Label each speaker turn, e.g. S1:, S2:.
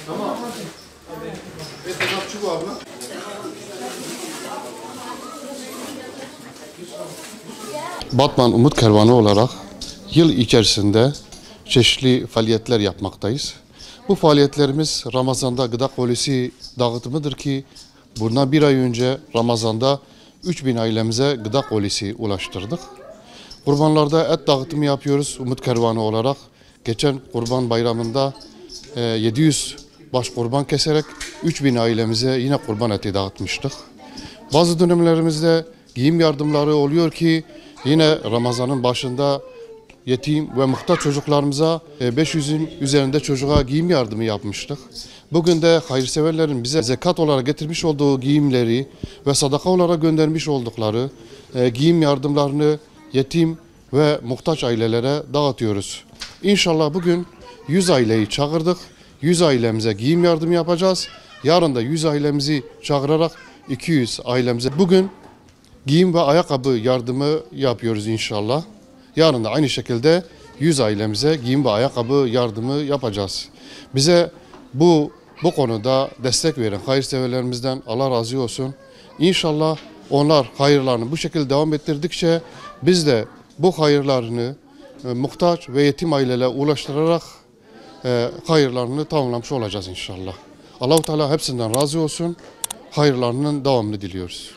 S1: Tamam. Etapçı bu abla. Batman Umut Kervanı olarak yıl içerisinde çeşitli faaliyetler yapmaktayız. Bu faaliyetlerimiz Ramazan'da gıda kolisi dağıtımıdır ki bundan bir ay önce Ramazan'da 3000 ailemize gıda kolisi ulaştırdık. Kurbanlarda et dağıtımı yapıyoruz Umut Kervanı olarak. Geçen Kurban Bayramı'nda 700 baş kurban keserek 3000 ailemize yine kurban eti dağıtmıştık. Bazı dönemlerimizde giyim yardımları oluyor ki yine Ramazan'ın başında yetim ve muhtaç çocuklarımıza 500'ün üzerinde çocuğa giyim yardımı yapmıştık. Bugün de hayırseverlerin bize zekat olarak getirmiş olduğu giyimleri ve sadaka olarak göndermiş oldukları giyim yardımlarını yetim ve muhtaç ailelere dağıtıyoruz. İnşallah bugün 100 aileyi çağırdık. 100 ailemize giyim yardımı yapacağız. Yarın da 100 ailemizi çağırarak 200 ailemize bugün giyim ve ayakkabı yardımı yapıyoruz inşallah. Yarın da aynı şekilde 100 ailemize giyim ve ayakkabı yardımı yapacağız. Bize bu konuda destek veren hayırseverlerimizden Allah razı olsun. İnşallah onlar hayırlarını bu şekilde devam ettirdikçe biz de bu hayırlarını muhtaç ve yetim ailelere ulaştırarak hayırlarını tamamlamış olacağız inşallah. Allah-u Teala hepsinden razı olsun. Hayırlarının devamını diliyoruz.